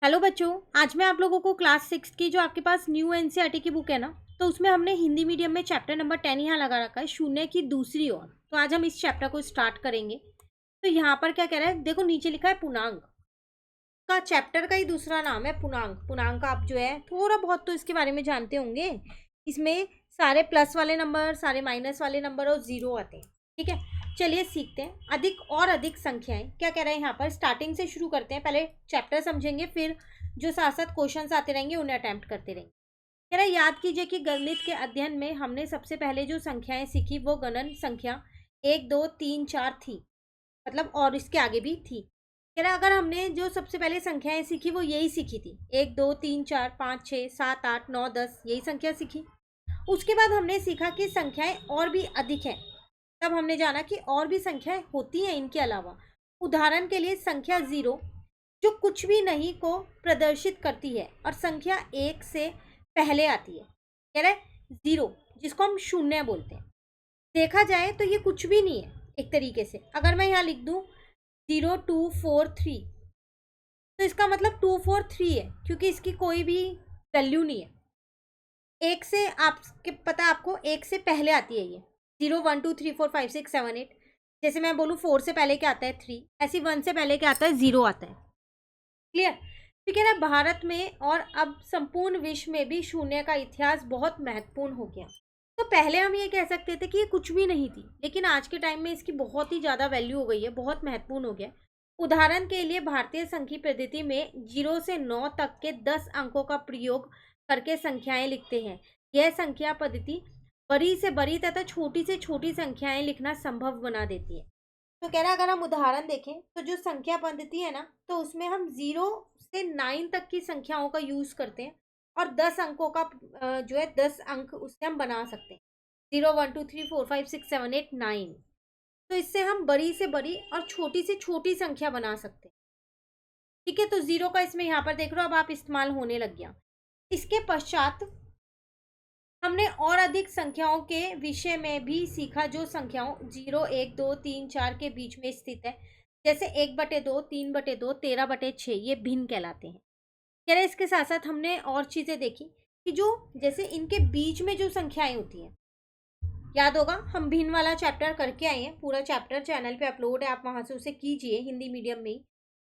Hello बच्चों। आज मैं आप लोगों को क्लास 6 की जो आपके पास न्यू एनसीईआरटी की बुक है ना, तो उसमें हमने हिंदी मीडियम में चैप्टर नंबर 10 यहाँ लगा रखा है, शून्य की दूसरी ओर। तो आज हम इस चैप्टर को स्टार्ट करेंगे। तो यहाँ पर क्या कह रहा है, देखो नीचे लिखा है पूर्णांक का। चैप्टर का ही दूसरा नाम है पूर्णांक। पूर्णांक आप जो है थोड़ा बहुत तो इसके बारे में जानते होंगे। इसमें सारे प्लस वाले नंबर, सारे माइनस वाले नंबर और जीरो आते हैं। ठीक है, चलिए सीखते हैं। अधिक और अधिक संख्याएं क्या कह रहे हैं यहाँ पर, स्टार्टिंग से शुरू करते हैं। पहले चैप्टर समझेंगे, फिर जो साथ साथ क्वेश्चंस आते रहेंगे उन्हें अटेम्प्ट करते रहेंगे। कह रहा है याद कीजिए कि गणित के अध्ययन में हमने सबसे पहले जो संख्याएं सीखी वो गणन संख्या 1 2 3 4 थी, मतलब और इसके आगे भी थी। कह रहा अगर हमने जो सबसे पहले संख्याएं सीखी वो यही सीखी थी, 1 2 3 4 5 6 7 8 9 10, यही संख्या सीखी। उसके बाद हमने सीखा कि संख्याएं और भी अधिक हैं। तब हमने जाना कि और भी संख्याएं होती हैं इनके अलावा। उदाहरण के लिए संख्या 0 जो कुछ भी नहीं को प्रदर्शित करती है और संख्या 1 से पहले आती है। कह रहा है 0 जिसको हम शून्य बोलते हैं, देखा जाए तो ये कुछ भी नहीं है एक तरीके से। अगर मैं यहाँ लिख दूँ 0 2 4 3, तो इसका मतलब 2 4 3 है, क्योंकि इसकी कोई भी वैल्यू नहीं है। एक से आपके पता, आपको एक से पहले आती है ये 0 1 2 3 4 5 6 7 8। जैसे मैं बोलूँ 4 से पहले क्या आता है 3, ऐसी 1 से पहले क्या आता है 0 आता है। क्लियर। फिर कह रहा है भारत में और अब संपूर्ण विश्व में भी शून्य का इतिहास बहुत महत्वपूर्ण हो गया। तो पहले हम ये कह सकते थे कि ये कुछ भी नहीं थी, लेकिन आज के टाइम में इसकी बहुत ही ज़्यादा वैल्यू हो गई है, बहुत महत्वपूर्ण हो गया। उदाहरण के लिए भारतीय संख्यी पद्धति में 0 से 9 तक के 10 अंकों का प्रयोग करके संख्याएं लिखते हैं। यह संख्या पद्धति बड़ी से बड़ी तथा छोटी से छोटी संख्याएं लिखना संभव बना देती है। तो कह रहा है अगर हम उदाहरण देखें तो जो संख्या पद्धति है ना, तो उसमें हम 0 से 9 तक की संख्याओं का यूज करते हैं और 10 अंकों का जो है 10 अंक उससे हम बना सकते हैं। 0 1 2 3 4 5 6 7 8 9। तो इससे हम बड़ी से बड़ी और छोटी से छोटी संख्या बना सकते हैं। ठीक है, तो 0 का इसमें यहाँ पर देख रहे हो अब आप इस्तेमाल होने लग गया। इसके पश्चात हमने और अधिक संख्याओं के विषय में भी सीखा, जो संख्याओं 0 1 2 3 4 के बीच में स्थित है, जैसे 1/2 3/2 13/6, ये भिन्न कहलाते हैं। कह रहे इसके साथ साथ हमने और चीज़ें देखी कि जो जैसे इनके बीच में जो संख्याएं होती हैं, याद होगा हम भिन्न वाला चैप्टर करके आए हैं, पूरा चैप्टर चैनल पे अपलोड है, आप वहां से उसे कीजिए हिंदी मीडियम में ही।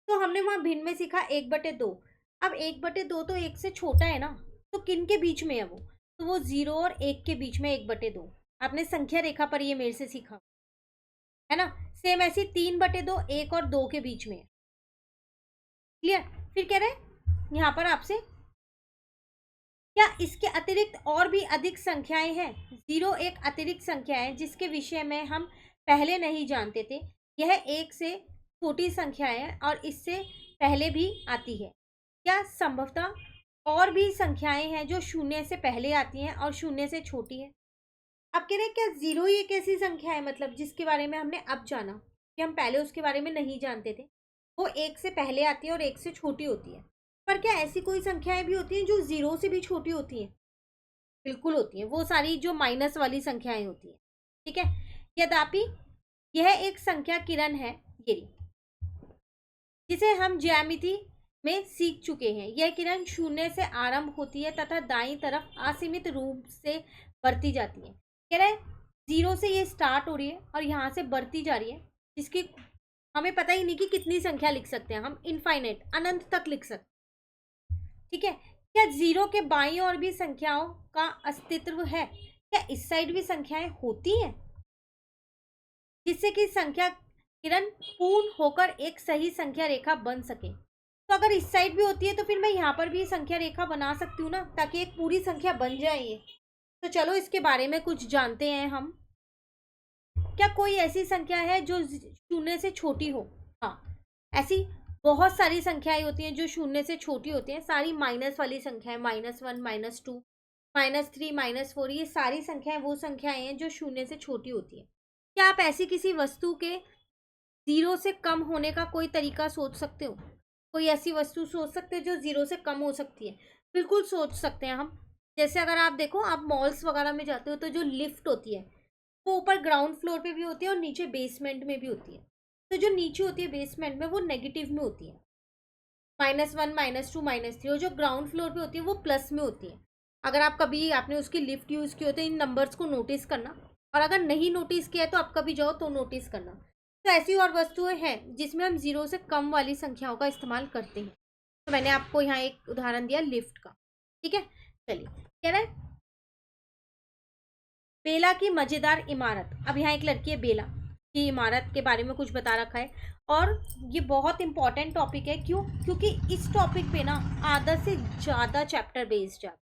तो हमने वहां भिन्न में सीखा 1/2। अब 1/2 तो एक से छोटा है ना, तो किन के बीच में है वो, तो वो 0 और 1 के बीच में 1/2। आपने संख्या रेखा पर ये मेरे से सीखा है ना। सेम ऐसी 3/2 1 और 2 के बीच में है। क्लियर। फिर कह रहे यहाँ पर आपसे क्या इसके अतिरिक्त और भी अधिक संख्याएं हैं। 0 एक अतिरिक्त संख्या है जिसके विषय में हम पहले नहीं जानते थे। यह एक से छोटी संख्या है और इससे पहले भी आती है। क्या संभवतः और भी संख्याएं हैं जो शून्य से पहले आती हैं और शून्य से छोटी है। अब कह रहे हैं क्या 0 ही एक ऐसी संख्या है, मतलब जिसके बारे में हमने अब जाना कि हम पहले उसके बारे में नहीं जानते थे। वो एक से पहले आती है और एक से छोटी होती है। पर क्या ऐसी कोई संख्याएं भी होती हैं जो 0 से भी छोटी होती हैं। बिल्कुल होती हैं, वो सारी जो माइनस वाली संख्याएं होती हैं। ठीक है, यद्यपि यह एक संख्या किरण है, ये जिसे हम ज्यामिति में सीख चुके हैं। यह किरण शून्य से आरंभ होती है तथा दाईं तरफ असीमित रूप से बढ़ती जाती है। कह रहे 0 से ये स्टार्ट हो रही है और यहाँ से बढ़ती जा रही है, जिसकी हमें पता ही नहीं कि कितनी संख्या लिख सकते हैं हम, इनफाइनाइट अनंत तक लिख सकते हैं। ठीक है, क्या 0 के बाईं ओर भी संख्याओं का अस्तित्व है। क्या इस साइड भी संख्याएं होती हैं जिससे कि संख्या किरण पूर्ण होकर एक सही संख्या रेखा बन सके। तो अगर इस साइड भी होती है तो फिर मैं यहाँ पर भी संख्या रेखा बना सकती हूँ ना, ताकि एक पूरी संख्या बन जाए ये। तो चलो इसके बारे में कुछ जानते हैं हम। क्या कोई ऐसी संख्या है जो शून्य से छोटी हो। हाँ, ऐसी बहुत सारी संख्याएं होती हैं जो शून्य से छोटी होती हैं। सारी माइनस वाली संख्याएं, -1 -2 -3 -4, ये सारी संख्याएं वो संख्याएं हैं जो शून्य से छोटी होती हैं। क्या आप ऐसी किसी वस्तु के 0 से कम होने का कोई तरीका सोच सकते हो। कोई ऐसी वस्तु सोच सकते हो जो 0 से कम हो सकती है। बिल्कुल सोच सकते हैं हम। जैसे अगर आप देखो, आप मॉल्स वगैरह में जाते हो तो जो लिफ्ट होती है वो ऊपर ग्राउंड फ्लोर पे भी होती है और नीचे बेसमेंट में भी होती है। तो जो नीचे होती है बेसमेंट में, वो नेगेटिव में होती है, -1 -2 -3, और जो ग्राउंड फ्लोर पे होती है वो प्लस में होती है। अगर आप कभी आपने उसकी लिफ्ट यूज़ की हो तो इन नंबर्स को नोटिस करना, और अगर नहीं नोटिस किया है तो आप कभी जाओ तो नोटिस करना। तो ऐसी और वस्तुएं हैं जिसमें हम 0 से कम वाली संख्याओं का इस्तेमाल करते हैं। तो मैंने आपको यहाँ एक उदाहरण दिया लिफ्ट का, ठीक है। चलिए, कह रहा है बेला की मजेदार इमारत। अब यहाँ एक लड़की है, बेला की इमारत के बारे में कुछ बता रखा है, और ये बहुत इंपॉर्टेंट टॉपिक है। क्यों? क्योंकि इस टॉपिक पे ना आधा से ज़्यादा चैप्टर बेस्ड है।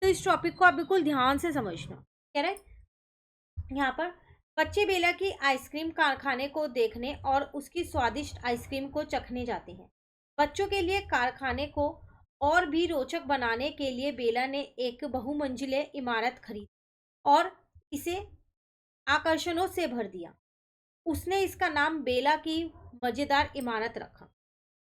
तो इस टॉपिक को आप बिल्कुल ध्यान से समझना। कह रहे हैं यहाँ पर बच्चे बेला की आइसक्रीम कारखाने को देखने और उसकी स्वादिष्ट आइसक्रीम को चखने जाते हैं। बच्चों के लिए कारखाने को और भी रोचक बनाने के लिए बेला ने एक बहुमंजिले इमारत खरीदी और इसे आकर्षणों से भर दिया। उसने इसका नाम बेला की मजेदार इमारत रखा।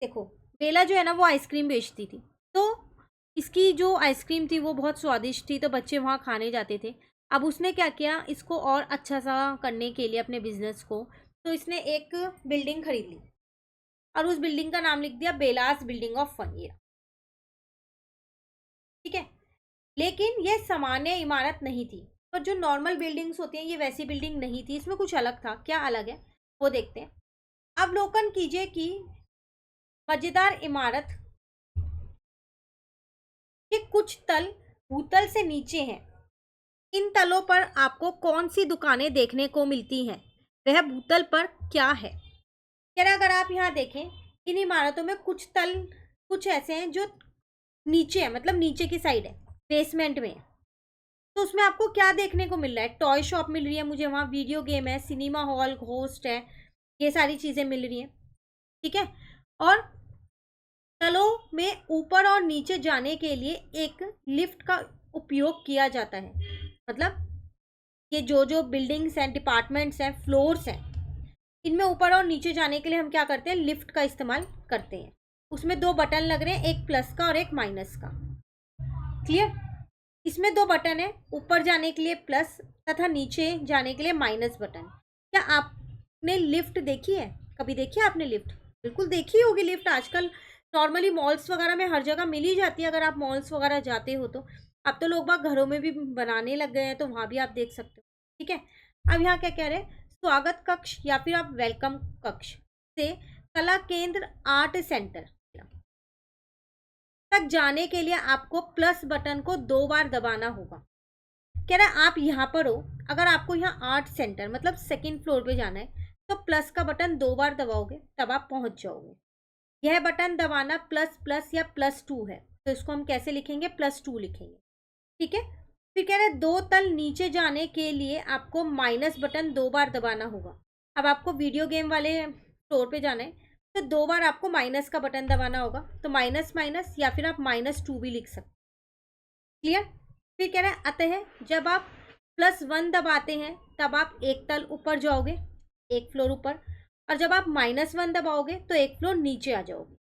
देखो, बेला जो है ना वो आइसक्रीम बेचती थी, तो इसकी जो आइसक्रीम थी वो बहुत स्वादिष्ट थी, तो बच्चे वहाँ खाने जाते थे। अब उसने क्या किया, इसको और अच्छा सा करने के लिए अपने बिजनेस को, तो इसने एक बिल्डिंग खरीद ली और उस बिल्डिंग का नाम लिख दिया बेलास बिल्डिंग ऑफ फन। ये ठीक है। लेकिन ये सामान्य इमारत नहीं थी, पर जो नॉर्मल बिल्डिंग्स होती हैं ये वैसी बिल्डिंग नहीं थी, इसमें कुछ अलग था। क्या अलग है वो देखते हैं। अवलोकन कीजिए कि मजेदार इमारत के कुछ तल भूतल से नीचे हैं। इन तलों पर आपको कौन सी दुकानें देखने को मिलती हैं? वह भूतल पर क्या है? कह रहा अगर आप यहाँ देखें, इन इमारतों में कुछ तल कुछ ऐसे हैं जो नीचे है, मतलब नीचे की साइड है, बेसमेंट में है। तो उसमें आपको क्या देखने को मिल रहा है? टॉय शॉप मिल रही है मुझे वहाँ, वीडियो गेम है, सिनेमा हॉल, घोस्ट है, ये सारी चीज़ें मिल रही हैं, ठीक है। और तलों में ऊपर और नीचे जाने के लिए एक लिफ्ट का उपयोग किया जाता है। मतलब ये जो जो बिल्डिंग्स हैं, डिपार्टमेंट्स हैं, फ्लोर्स हैं, इनमें ऊपर और नीचे जाने के लिए हम क्या करते हैं? लिफ्ट का इस्तेमाल करते हैं। उसमें 2 बटन लग रहे हैं, एक प्लस का और एक माइनस का। क्लियर? इसमें 2 बटन है, ऊपर जाने के लिए प्लस तथा नीचे जाने के लिए माइनस बटन। क्या आपने लिफ्ट देखी है? कभी देखी है आपने लिफ्ट? बिल्कुल देखी होगी लिफ्ट। आजकल नॉर्मली मॉल्स वगैरह में हर जगह मिल ही जाती है, अगर आप मॉल्स वगैरह जाते हो तो। अब तो लोग बाग घरों में भी बनाने लग गए हैं, तो वहाँ भी आप देख सकते हो, ठीक है। अब यहाँ क्या कह रहे हैं? स्वागत कक्ष या फिर आप वेलकम कक्ष से कला केंद्र आर्ट सेंटर तक जाने के लिए आपको प्लस बटन को 2 बार दबाना होगा। कह रहा है आप यहाँ पर हो, अगर आपको यहाँ आर्ट सेंटर मतलब सेकंड फ्लोर पे जाना है तो प्लस का बटन 2 बार दबाओगे तब आप पहुँच जाओगे। यह बटन दबाना प्लस प्लस या +2 है, तो इसको हम कैसे लिखेंगे? +2 लिखेंगे, ठीक है। फिर कह रहे हैं 2 तल नीचे जाने के लिए आपको माइनस बटन 2 बार दबाना होगा। अब आपको वीडियो गेम वाले फ्लोर पे जाना है तो 2 बार आपको माइनस का बटन दबाना होगा, तो माइनस माइनस या फिर आप -2 भी लिख सकते। क्लियर? फिर कह रहा है अतः जब आप +1 दबाते हैं तब आप एक तल ऊपर जाओगे, एक फ्लोर ऊपर, और जब आप -1 दबाओगे तो एक फ्लोर नीचे आ जाओगे।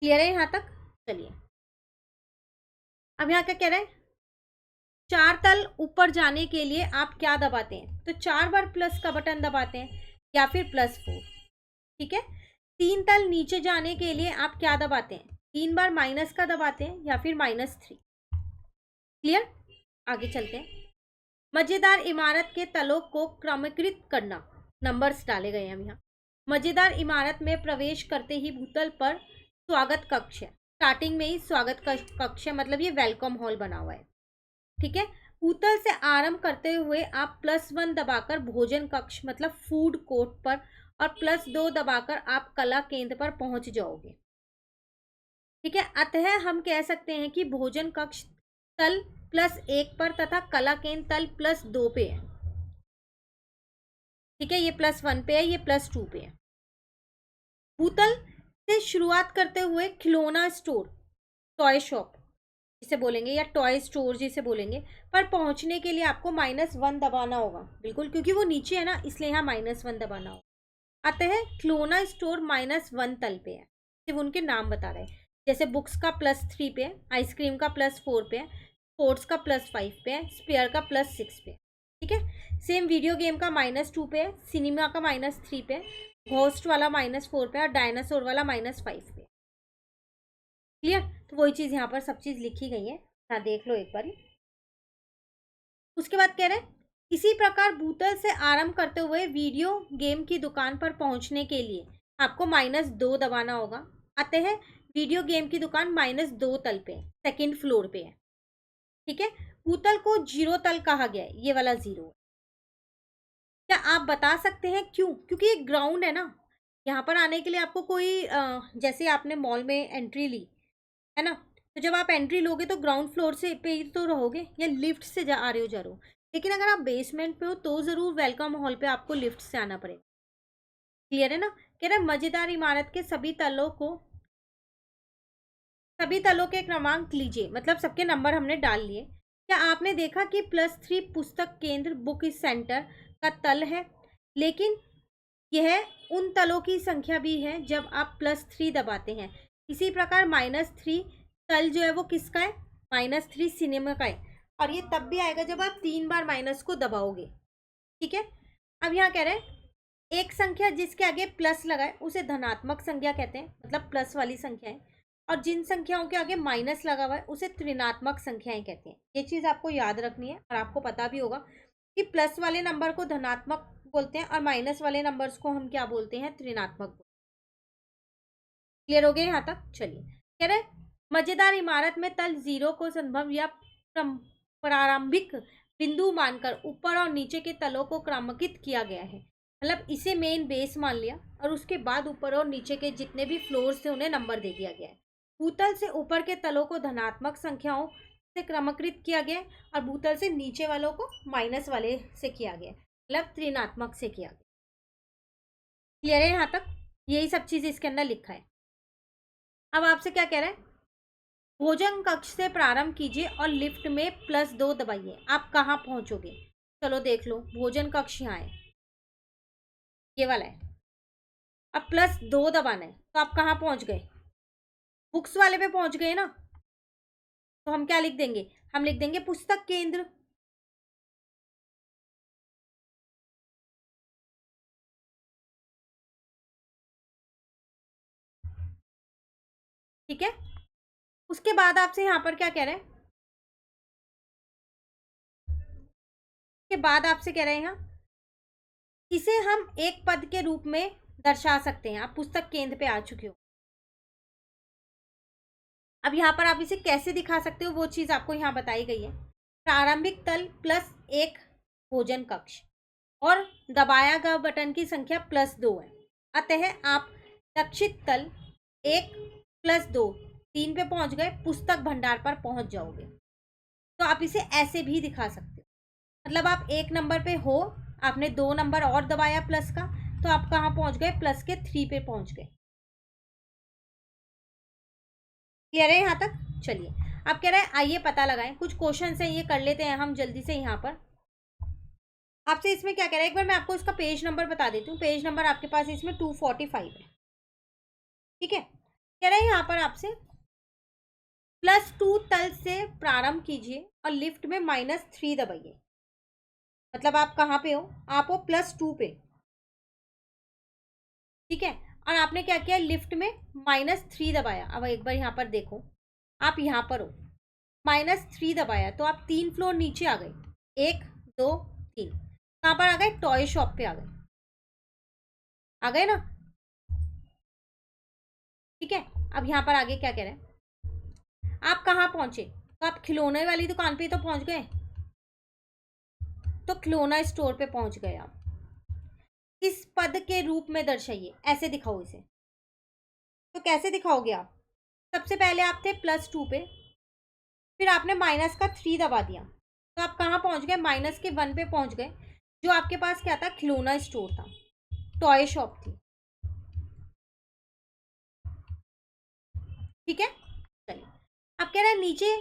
क्लियर है यहाँ तक? चलिए, अब यहाँ क्या कह रहा है? 4 तल ऊपर जाने के लिए आप क्या दबाते हैं? तो 4 बार प्लस का बटन दबाते हैं या फिर +4, ठीक है। 3 तल नीचे जाने के लिए आप क्या दबाते हैं? 3 बार माइनस का दबाते हैं या फिर -3। क्लियर? आगे चलते हैं। मजेदार इमारत के तलों को क्रमकृत करना, नंबर्स डाले गए हैं यहाँ। मजेदार इमारत में प्रवेश करते ही भूतल पर स्वागत कक्ष है। स्टार्टिंग में ही स्वागत कक्ष है, मतलब ये वेलकम हॉल बना हुआ है, ठीक है। भूतल से आरंभ करते हुए आप +1 दबाकर भोजन कक्ष मतलब फूड कोर्ट पर और +2 दबाकर आप कला केंद्र पर पहुंच जाओगे, ठीक है। अतः हम कह सकते हैं कि भोजन कक्ष तल +1 पर तथा कला केंद्र तल +2 पे है, ठीक है। ये +1 पे है, ये +2 पे है। भूतल से शुरुआत करते हुए खिलौना स्टोर, टॉय शॉप जिसे बोलेंगे या टॉय स्टोर जिसे बोलेंगे, पर पहुंचने के लिए आपको -1 दबाना होगा, बिल्कुल, क्योंकि वो नीचे है ना, इसलिए यहाँ -1 दबाना होगा। अतः खिलौना स्टोर -1 तल पे है, सिर्फ उनके नाम बता रहे हैं। जैसे बुक्स का +3 पे है, आइसक्रीम का +4 पे है, स्पोर्ट्स का +5 पे है, स्पेयर का +6 पे है, ठीक है। सेम वीडियो गेम का -2 पे है, सिनेमा का -3 पे है, घोस्ट वाला -4 पे है और डायनासोर वाला -5 पे है। क्लियर। तो वही चीज़ यहाँ पर सब चीज़ लिखी गई है, हाँ देख लो एक बार। उसके बाद कह रहे हैं इसी प्रकार भूतल से आरंभ करते हुए वीडियो गेम की दुकान पर पहुंचने के लिए आपको -2 दबाना होगा। आते हैं वीडियो गेम की दुकान -2 तल पे, सेकंड फ्लोर पे है। ठीक है, भूतल को 0 तल कहा गया है, ये वाला 0। क्या आप बता सकते हैं क्यों? क्योंकि ये ग्राउंड है ना, यहाँ पर आने के लिए आपको कोई जैसे आपने मॉल में एंट्री ली है ना, तो जब आप एंट्री लोगे तो ग्राउंड फ्लोर से पे ही तो रहोगे, या लिफ्ट से आ रहे हो जा रहे हो। लेकिन अगर आप बेसमेंट पे हो तो जरूर वेलकम हॉल पे आपको लिफ्ट से आना पड़ेगा। क्लियर है ना। कह रहे मजेदार इमारत के सभी तलों के क्रमांक लीजिए, मतलब सबके नंबर हमने डाल लिए। क्या आपने देखा कि +3 पुस्तक केंद्र बुक सेंटर का तल है, लेकिन यह उन तलों की संख्या भी है जब आप +3 दबाते हैं। इसी प्रकार -3 तल जो है वो किसका है, -3 सिनेमा का है, और ये तब भी आएगा जब आप 3 बार माइनस को दबाओगे। ठीक है, अब यहाँ कह रहे हैं एक संख्या जिसके आगे प्लस लगा है उसे धनात्मक संख्या कहते हैं, मतलब प्लस वाली संख्या है, और जिन संख्याओं के आगे माइनस लगा हुआ है उसे ऋणात्मक संख्याएं कहते हैं। ये चीज़ आपको याद रखनी है, और आपको पता भी होगा कि प्लस वाले नंबर को धनात्मक बोलते हैं और माइनस वाले नंबर्स को हम क्या बोलते हैं, ऋणात्मक। क्लियर हो गया यहाँ तक। चलिए, कह रहे मजेदार इमारत में तल 0 को संभव या प्रारंभिक बिंदु मानकर ऊपर और नीचे के तलों को क्रमांकित किया गया है। मतलब इसे मेन बेस मान लिया और उसके बाद ऊपर और नीचे के जितने भी फ्लोर्स थे उन्हें नंबर दे दिया गया है। भूतल से ऊपर के तलों को धनात्मक संख्याओं से क्रमकृत किया गया और भूतल से नीचे वालों को माइनस वाले से किया गया, मतलब ऋणात्मक से किया गया। क्लियर है यहाँ तक। यही सब चीज़ इसके अंदर लिखा है। अब आपसे क्या कह रहा है, भोजन कक्ष से प्रारंभ कीजिए और लिफ्ट में +2 दबाइए, आप कहाँ पहुंचोगे। चलो देख लो, भोजन कक्ष यहाँ है, ये वाला है। अब +2 दबाना है तो आप कहाँ पहुंच गए, बुक्स वाले पे पहुंच गए ना। तो हम क्या लिख देंगे, हम लिख देंगे पुस्तक केंद्र। ठीक है, उसके बाद आपसे यहाँ पर क्या कह रहे हैं, के बाद आपसे कह रहे हैं यहाँ इसे हम एक पद के रूप में दर्शा सकते हैं। आप पुस्तक केंद्र पे आ चुके हो। अब यहाँ पर आप इसे कैसे दिखा सकते हो वो चीज़ आपको यहाँ बताई गई है। प्रारंभिक तल +1 भोजन कक्ष और दबाया गया बटन की संख्या +2 है। अतः आप लक्षित तल 1 +2 3 पे पहुंच गए, पुस्तक भंडार पर पहुंच जाओगे। तो आप इसे ऐसे भी दिखा सकते हो, मतलब आप 1 नंबर पे हो, आपने 2 नंबर और दबाया प्लस का, तो आप कहाँ पहुंच गए, +3 पे पहुंच गए। क्लियर है यहाँ तक। चलिए, आप कह रहे हैं आइए पता लगाएं, कुछ क्वेश्चन है ये कर लेते हैं हम जल्दी से। यहाँ पर आपसे इसमें क्या कह रहा है, एक बार मैं आपको इसका पेज नंबर बता देती हूँ। पेज नंबर आपके पास इसमें 245 है। ठीक है, कह रहे हैं यहाँ पर आपसे +2 तल से प्रारंभ कीजिए और लिफ्ट में -3 दबाइए। मतलब आप कहाँ पे हो, आप हो +2 पे। ठीक है, और आपने क्या किया, लिफ्ट में -3 दबाया। अब एक बार यहाँ पर देखो, आप यहाँ पर हो, -3 दबाया तो आप 3 फ्लोर नीचे आ गए, 1 2 3। कहाँ पर आ गए, टॉय शॉप पे आ गए ना। ठीक है, अब यहाँ पर आगे क्या कह रहे हैं, आप कहाँ पहुंचे, तो आप खिलौने वाली दुकान पे तो पहुंच गए, तो खिलौना स्टोर पे पहुंच गए आप। इस पद के रूप में दर्शाइए, ऐसे दिखाओ इसे। तो कैसे दिखाओगे आप, सबसे पहले आप थे +2 पे, फिर आपने -3 दबा दिया, तो आप कहाँ पहुंच गए, -1 पे पहुंच गए, जो आपके पास क्या था, खिलौना स्टोर था, टॉय शॉप थी। ठीक है, चलिए, अब कह रहे हैं नीचे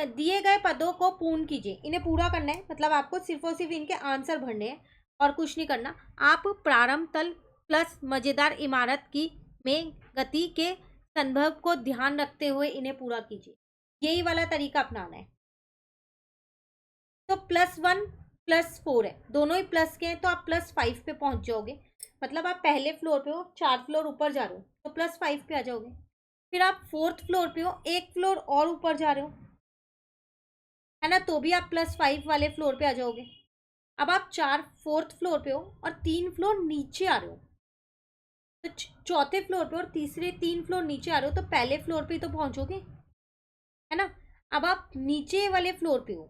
दिए गए पदों को पूर्ण कीजिए। इन्हें पूरा करना है, मतलब आपको सिर्फ और सिर्फ इनके आंसर भरने हैं और कुछ नहीं करना। आप प्रारंभ तल प्लस मजेदार इमारत की में गति के संदर्भ को ध्यान रखते हुए इन्हें पूरा कीजिए। यही वाला तरीका अपनाना है। तो +1 +4 है, दोनों ही प्लस के हैं, तो आप +5 पे पहुंच जाओगे। मतलब आप पहले फ्लोर पे हो, 4 फ्लोर ऊपर जा रहे हो, तो +5 पे आ जाओगे। फिर आप 4th फ्लोर पे हो, एक फ्लोर और ऊपर जा रहे हो, है ना, तो भी आप +5 वाले फ्लोर पे आ जाओगे। अब आप 4th फ्लोर पे हो और 3 फ्लोर नीचे आ रहे हो, तो चौथे फ्लोर पे और तीसरे 3 फ्लोर नीचे आ रहे हो, तो पहले फ्लोर पे ही तो पहुंचोगे, है ना। अब आप नीचे वाले फ्लोर पे हो,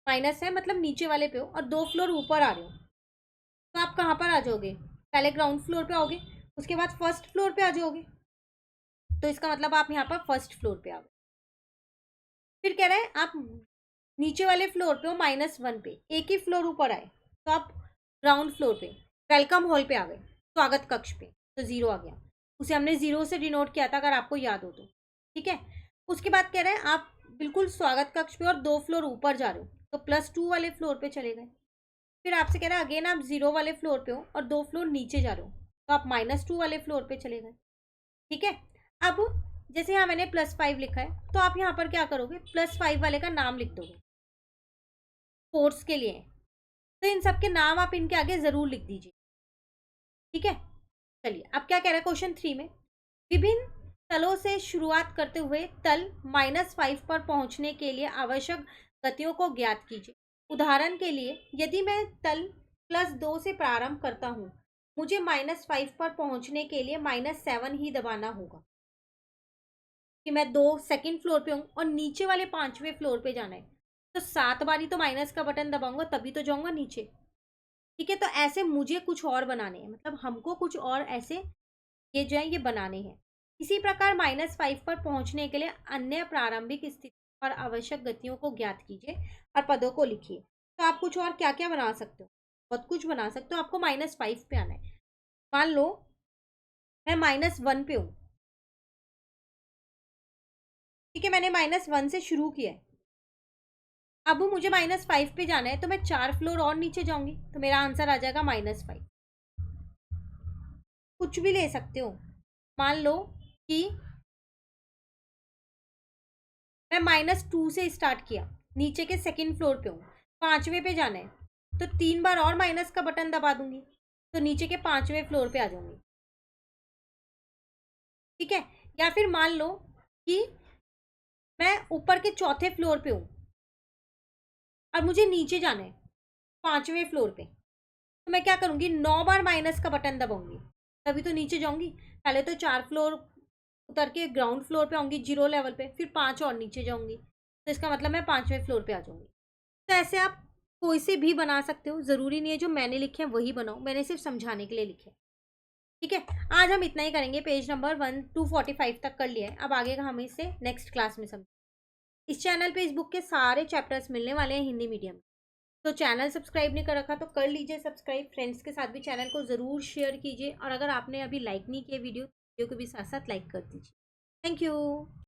माइनस है मतलब नीचे वाले पे हो, और 2 फ्लोर ऊपर आ रहे हो, तो आप कहाँ पर आ जाओगे, पहले ग्राउंड फ्लोर पे आओगे, उसके बाद फर्स्ट फ्लोर पे आ जाओगे, तो इसका मतलब आप यहाँ पर फर्स्ट फ्लोर पे आ गए। फिर कह रहा है आप नीचे वाले फ्लोर पे हो -1 पे, एक ही फ्लोर ऊपर आए, तो आप ग्राउंड फ्लोर पे वेलकम हॉल पे आ गए, स्वागत कक्ष पे, तो 0 आ गया, उसे हमने 0 से डिनोट किया था, अगर आपको याद हो तो, ठीक है। उसके बाद कह रहे हैं आप बिल्कुल स्वागत कक्ष पे और 2 फ्लोर ऊपर जा रहे हो, तो +2 वाले फ्लोर पे चले गए। फिर आपसे कह रहा है अगेन आप 0 वाले फ्लोर पे हो और 2 फ्लोर नीचे जा रहे हो, तो आप -2 वाले फ्लोर पे चले गए, ठीक है। अब जैसे यहाँ मैंने +5 लिखा है, तो आप यहाँ पर क्या करोगे, +5 वाले का नाम लिख दोगे, कोर्स के लिए, तो इन सब के नाम आप इनके आगे जरूर लिख दीजिए, ठीक है। चलिए अब क्या कह रहा है क्वेश्चन 3 में, विभिन्न तलों से शुरुआत करते हुए तल -5 पर पहुंचने के लिए आवश्यक गतियों को ज्ञात कीजिए। उदाहरण के लिए यदि मैं तल +2 से प्रारंभ करता हूं, मुझे -5 पर पहुंचने के लिए -7 ही दबाना होगा, कि मैं 2 सेकंड फ्लोर पे हूँ और नीचे वाले 5वें फ्लोर पे जाना है, तो 7 बारी तो माइनस का बटन दबाऊंगा तभी तो जाऊंगा नीचे, ठीक है। तो ऐसे मुझे कुछ और बनाने हैं, मतलब हमको कुछ और ऐसे ये जो है ये बनाने हैं। इसी प्रकार -5 पर पहुंचने के लिए अन्य प्रारंभिक स्थिति और आवश्यक गतियों को ज्ञात कीजिए और पदों को लिखिए। तो आप कुछ और क्या क्या बना सकते हो, बहुत कुछ बना सकते हो। आपको -5 पे आना है, मान लो मैं -1 पे हूँ, ठीक है, मैंने -1 से शुरू किया है, अब मुझे -5 पे जाना है, तो मैं 4 फ्लोर और नीचे जाऊंगी, तो मेरा आंसर आ जाएगा -5। कुछ भी ले सकते हो, मान लो कि मैं -2 से स्टार्ट किया, नीचे के सेकंड फ्लोर पे हूँ, 5वें पे जाना है, तो 3 बार और माइनस का बटन दबा दूंगी, तो नीचे के 5वें फ्लोर पे आ जाऊंगी, ठीक है। या फिर मान लो कि मैं ऊपर के चौथे फ्लोर पे हूँ और मुझे नीचे जाना है 5वें फ्लोर पे, तो मैं क्या करूंगी, 9 बार माइनस का बटन दबाऊंगी, तभी तो नीचे जाऊंगी। पहले तो 4 फ्लोर उतर के ग्राउंड फ्लोर पे आऊंगी 0 लेवल पे, फिर 5 और नीचे जाऊंगी, तो इसका मतलब मैं 5वें फ्लोर पे आ जाऊंगी। तो ऐसे आप कोई से भी बना सकते हो, ज़रूरी नहीं है जो मैंने लिखे हैं वही बनाओ, मैंने सिर्फ समझाने के लिए लिखे हैं, ठीक है। आज हम इतना ही करेंगे, पेज नंबर 1 to 45 तक कर लिया है, अब आगे का हम इसे नेक्स्ट क्लास में समझ। इस चैनल पे इस बुक के सारे चैप्टर्स मिलने वाले हैं हिंदी मीडियम, तो चैनल सब्सक्राइब नहीं कर रखा तो कर लीजिए सब्सक्राइब, फ्रेंड्स के साथ भी चैनल को ज़रूर शेयर कीजिए, और अगर आपने अभी लाइक नहीं किया वीडियो को भी साथ साथ लाइक कर दीजिए। Thank you.